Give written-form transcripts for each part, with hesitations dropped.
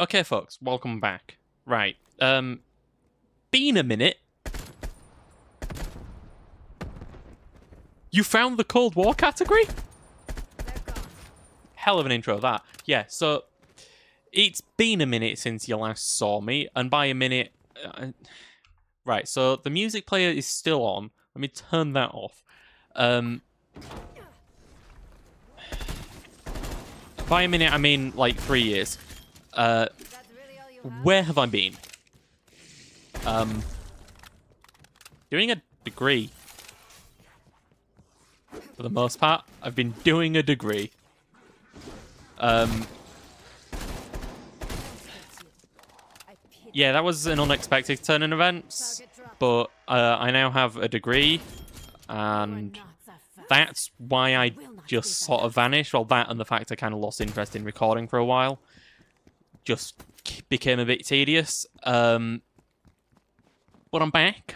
Okay, folks, welcome back. Right, been a minute. You found the Cold War category? Hell of an intro, that. Yeah, so it's been a minute since you last saw me, and by a minute... right, so the music player is still on. Let me turn that off. By a minute, I mean, like, 3 years. Where have I been? Doing a degree. For the most part, I've been doing a degree. Yeah, that was an unexpected turn in events, but I now have a degree, and that's why I just sort of vanished. Well, that and the fact I kind of lost interest in recording for a while just became a bit tedious. But I'm back,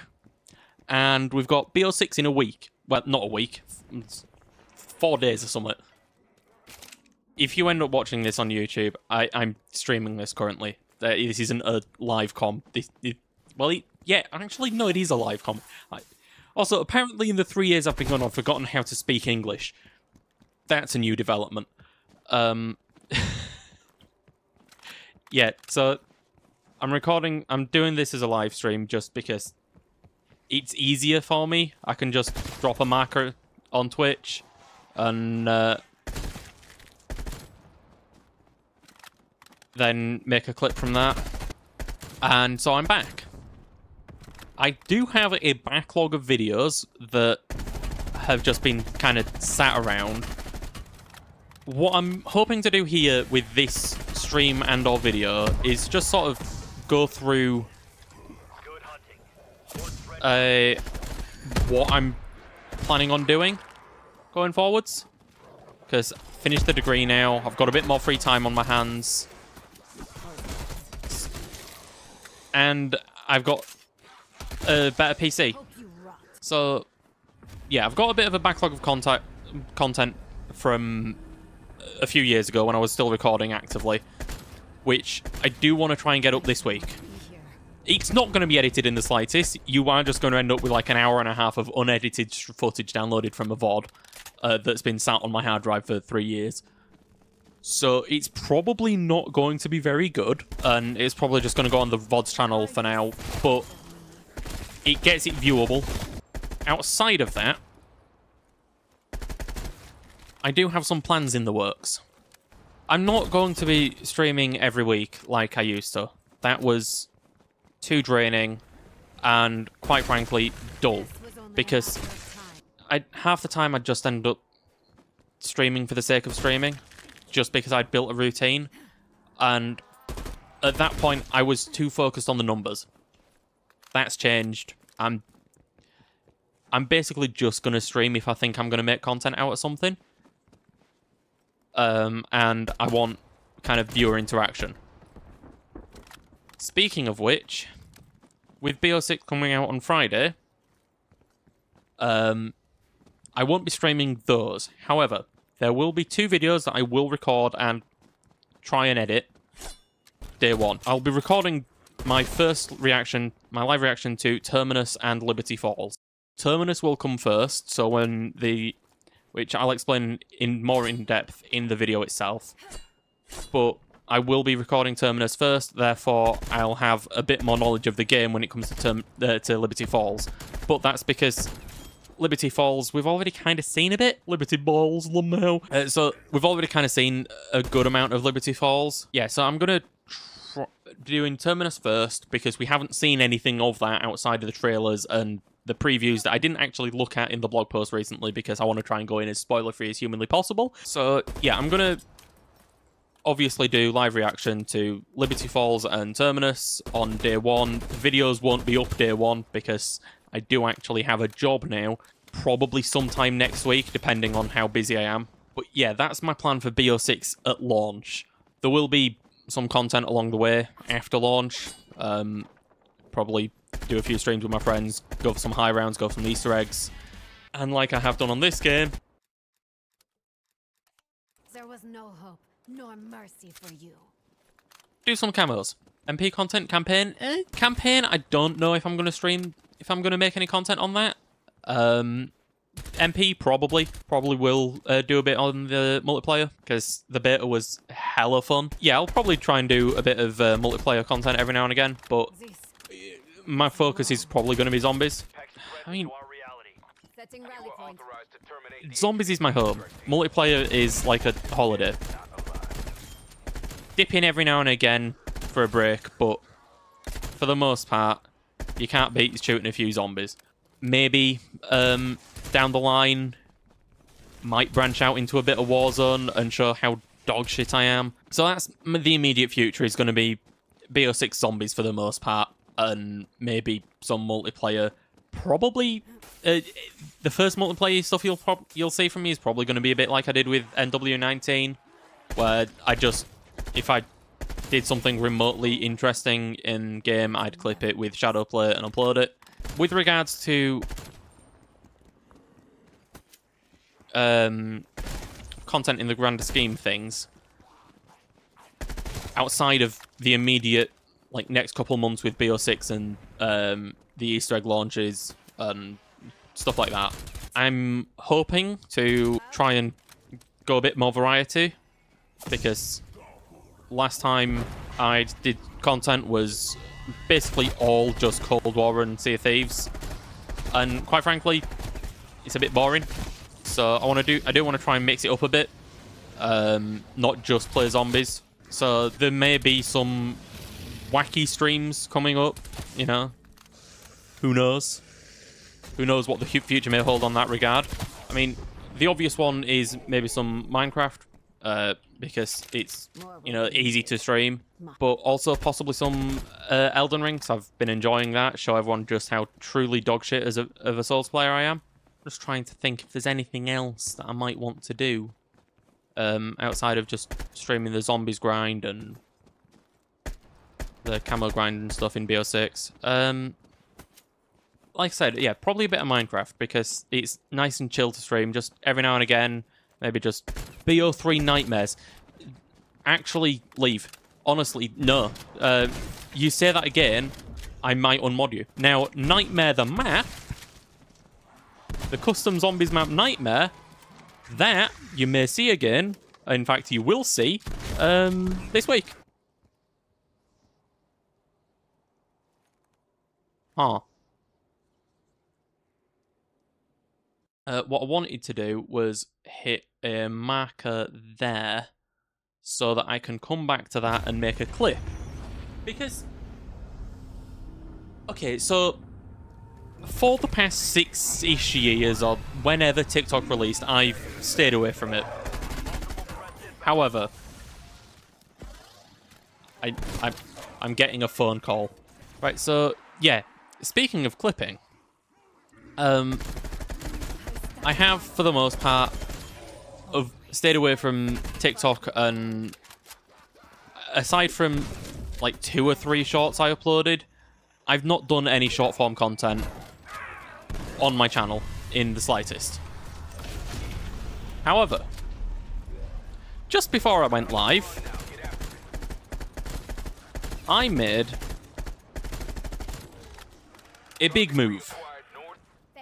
and we've got BO6 in a week. Well, not a week. It's 4 days or something. If you end up watching this on YouTube, I'm streaming this currently. This isn't a live comp. Yeah, actually, no, it is a live comp. Also, apparently in the 3 years I've been gone, I've forgotten how to speak English. That's a new development. Yeah, so I'm doing this as a live stream just because it's easier for me. I can just drop a marker on Twitch and then make a clip from that. And so I'm back. I do have a backlog of videos that have just been kind of sat around. What I'm hoping to do here with this stream and or video is just sort of go through what I'm planning on doing going forwards. Because I finished the degree now, I've got a bit more free time on my hands. And I've got a better PC. So, yeah, I've got a bit of a backlog of content from a few years ago when I was still recording actively, which I do want to try and get up this week. It's not going to be edited in the slightest. You are just going to end up with like an hour and a half of unedited footage downloaded from a VOD that's been sat on my hard drive for 3 years. So it's probably not going to be very good, and it's probably just going to go on the VODs channel for now, but it gets it viewable. Outside of that, I do have some plans in the works. I'm not going to be streaming every week like I used to. That was too draining and, quite frankly, dull, because half the time I'd just end up streaming for the sake of streaming, just because I'd built a routine, and at that point I was too focused on the numbers. That's changed. I'm basically just going to stream if I think I'm going to make content out of something. And I want kind of viewer interaction. Speaking of which, with BO6 coming out on Friday, I won't be streaming those. However, there will be 2 videos that I will record and try and edit day one. I'll be recording my first reaction, my live reaction to Terminus and Liberty Falls. Terminus will come first, so which I'll explain more in depth in the video itself. But I will be recording Terminus first, therefore I'll have a bit more knowledge of the game when it comes to Liberty Falls. But that's because Liberty Falls, we've already kind of seen a bit. Liberty Balls, Lamau. So we've already kind of seen a good amount of Liberty Falls. Yeah, so I'm going to doing Terminus first because we haven't seen anything of that outside of the trailers and the previews that I didn't actually look at in the blog post recently because I want to try and go in as spoiler-free as humanly possible. So, yeah, I'm going to obviously do live reaction to Liberty Falls and Terminus on day one. The videos won't be up day one because I do actually have a job now, probably sometime next week, depending on how busy I am. But yeah, that's my plan for BO6 at launch. There will be some content along the way after launch. Probably do a few streams with my friends, go for some high rounds, go for some Easter eggs. And like I have done on this game... There was no hope, nor mercy for you. do some camos. MP content campaign? Campaign, I don't know if I'm going to stream, if I'm going to make any content on that. MP, probably will do a bit on the multiplayer, because the beta was hella fun. Yeah, I'll probably try and do a bit of multiplayer content every now and again, but my focus is probably going to be zombies. I mean, zombies is my home. Multiplayer is like a holiday. Dip in every now and again for a break, but for the most part, you can't beat shooting a few zombies. Maybe down the line, might branch out into a bit of Warzone and show how dog shit I am. So that's the immediate future, is going to be BO6 zombies for the most part, and maybe some multiplayer. Probably the first multiplayer stuff you'll see from me is probably going to be a bit like I did with NW19, where if I did something remotely interesting in game, I'd clip it with Shadowplay and upload it. With regards to content in the grander scheme of things, outside of the immediate next couple months with BO6 and the Easter egg launches and stuff like that, I'm hoping to try and go a bit more variety, because last time I did content was basically all just Cold War and Sea of Thieves, and quite frankly, it's a bit boring. So I do want to try and mix it up a bit, not just play zombies. So there may be some wacky streams coming up, you know. Who knows? Who knows what the future may hold on that regard? I mean, the obvious one is maybe some Minecraft, because it's, you know, easy to stream, but also possibly some Elden Ring, 'cause I've been enjoying that. Show everyone just how truly dogshit of a Souls player I am. Just trying to think if there's anything else that I might want to do outside of just streaming the zombies grind and the camo grind and stuff in BO6. Like I said, yeah, probably a bit of Minecraft, because it's nice and chill to stream. Just every now and again, maybe just BO3 nightmares. Actually, leave. Honestly, no. You say that again, I might unmod you. Now, Nightmare the map, the custom zombies map Nightmare, that you may see again. In fact, you will see this week. Huh. What I wanted to do was hit a marker there so that I can come back to that and make a clip. Because, okay, so for the past 6-ish years, or whenever TikTok released, I've stayed away from it. However, I'm getting a phone call. Right, so, yeah, speaking of clipping, I have, for the most part, stayed away from TikTok, and aside from, 2 or 3 shorts I uploaded, I've not done any short-form content on my channel in the slightest. However, just before I went live, I made a big move.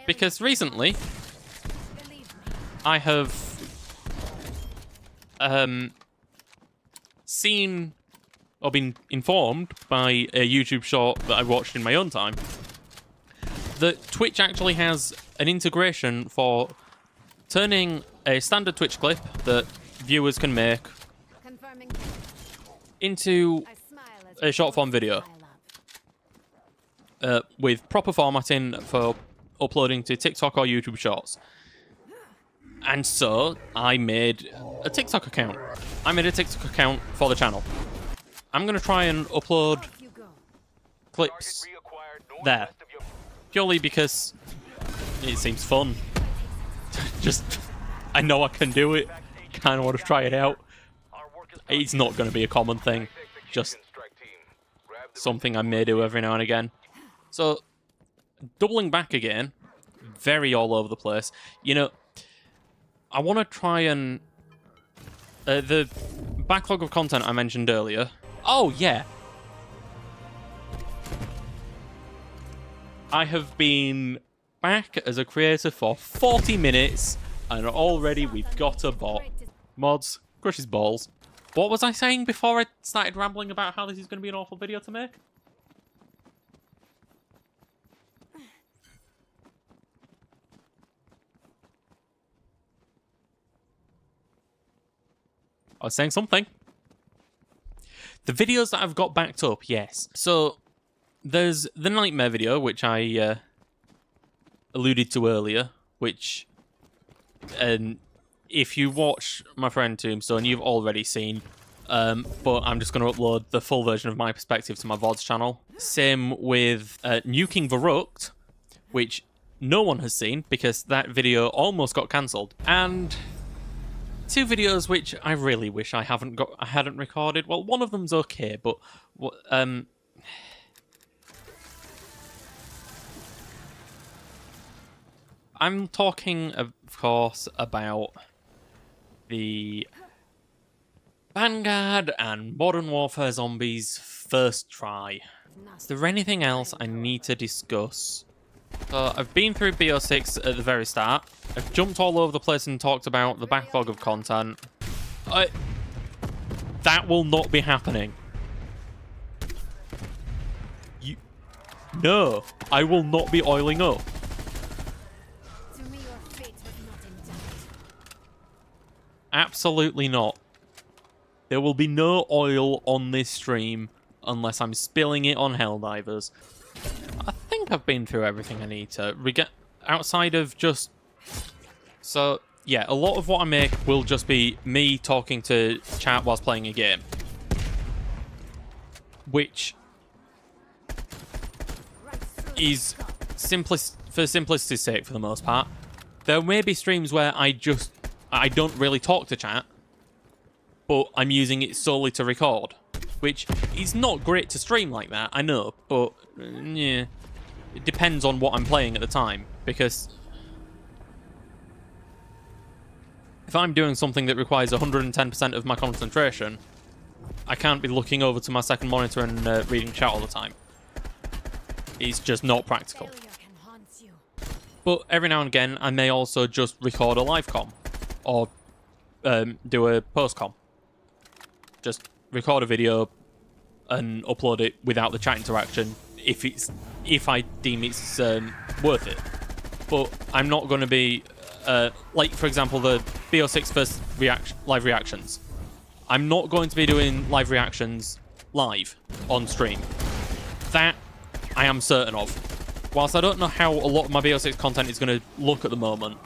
Because recently, I have seen or been informed by a YouTube short that I watched in my own time that Twitch actually has an integration for turning a standard Twitch clip that viewers can make into a short form video with proper formatting for uploading to TikTok or YouTube Shorts. And so I made a TikTok account. I made a TikTok account for the channel. I'm going to try and upload clips there. Purely because it seems fun. Just, I know I can do it. Kind of want to try it out. It's not going to be a common thing. Just something I may do every now and again. So, doubling back again. Very all over the place. You know, I want to try and... the backlog of content I mentioned earlier, Oh, yeah. I have been back as a creator for 40 minutes, and already we've got a bot. Mods, crush his balls. What was I saying before I started rambling about how this is going to be an awful video to make? I was saying something. The videos that I've got backed up, yes. So, there's the Nightmare video, which I alluded to earlier, which, if you watch my friend Tombstone, you've already seen, but I'm just going to upload the full version of my perspective to my VODs channel. Same with Nuking Verrucht, which no one has seen, because that video almost got cancelled. And two videos which I really wish I hadn't recorded. Well, one of them's okay, but I'm talking, of course, about the Vanguard and Modern Warfare Zombies first try. Is there anything else I need to discuss? So I've been through BO6 at the very start. I've jumped all over the place and talked about the backlog of content. That will not be happening. No, I will not be oiling up. Absolutely not. There will be no oil on this stream unless I'm spilling it on Helldivers. I think I've been through everything I need to. Outside of just... So, yeah, a lot of what I make will just be me talking to chat whilst playing a game. Which is for simplicity's sake for the most part. There may be streams where I don't really talk to chat, but I'm using it solely to record, which is not great to stream like that, I know, but yeah, it depends on what I'm playing at the time, because if I'm doing something that requires 110% of my concentration, I can't be looking over to my second monitor and reading chat all the time. It's just not practical. But every now and again, I may also just record a live com, or do a post com. Just record a video and upload it without the chat interaction if I deem it's worth it. But I'm not going to be like, for example, the BO6 first live reactions. I'm not going to be doing live reactions live on stream. That I am certain of. Whilst I don't know how a lot of my BO6 content is going to look at the moment,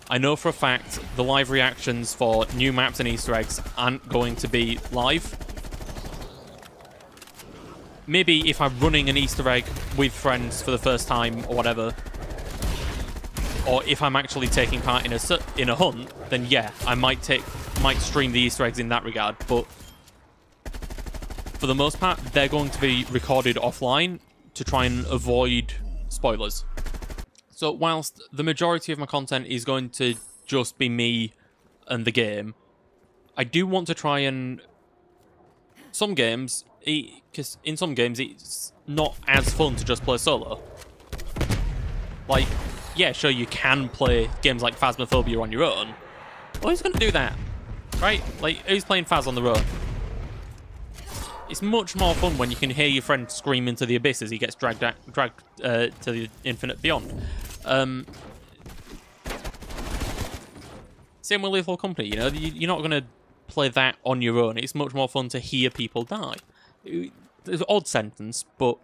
I know for a fact the live reactions for new maps and Easter eggs aren't going to be live. Maybe if I'm running an Easter egg with friends for the first time or whatever, or if I'm actually taking part in a hunt, then yeah, I might stream the Easter eggs in that regard. But for the most part, they're going to be recorded offline to try and avoid spoilers. So whilst the majority of my content is going to just be me and the game, I do want to try and... Some games, because in some games it's not as fun to just play solo. Like, yeah, sure, you can play games like Phasmophobia on your own. Well, who's going to do that? Right? Like, who's playing Phas on their own? It's much more fun when you can hear your friend scream into the abyss as he gets dragged to the infinite beyond. Same with Lethal Company, you know? You're not going to play that on your own. It's much more fun to hear people die. It's an odd sentence, but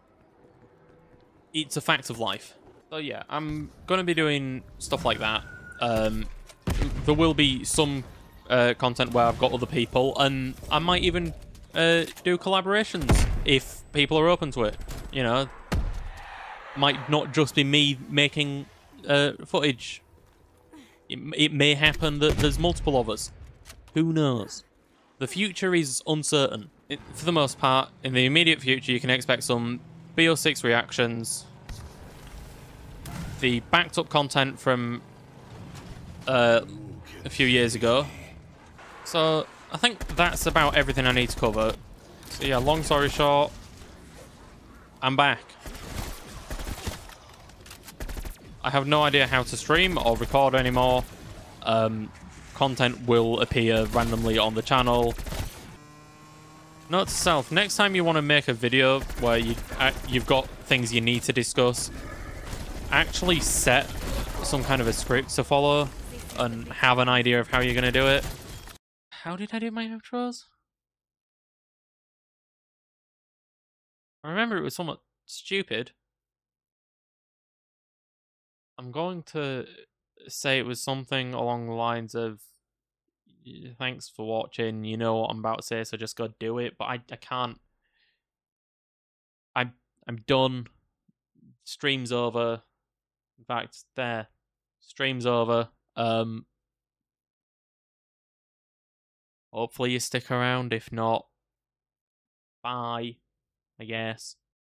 it's a fact of life. So yeah, I'm going to be doing stuff like that. There will be some content where I've got other people, and I might even do collaborations if people are open to it. You know, might not just be me making footage. It may happen that there's multiple of us. Who knows? The future is uncertain. For the most part, in the immediate future, you can expect some BO6 reactions, the backed up content from a few years ago. So I think that's about everything I need to cover. So yeah, long story short, I'm back. I have no idea how to stream or record anymore. Content will appear randomly on the channel. Note to self, next time you want to make a video where you've got things you need to discuss, actually set some kind of a script to follow and have an idea of how you're going to do it. How did I do my outros? I remember it was somewhat stupid. I'm going to say it was something along the lines of, thanks for watching, you know what I'm about to say, so just go do it. But I can't. I'm done. Stream's over. In fact, there. Stream's over. Hopefully you stick around. If not, bye, I guess.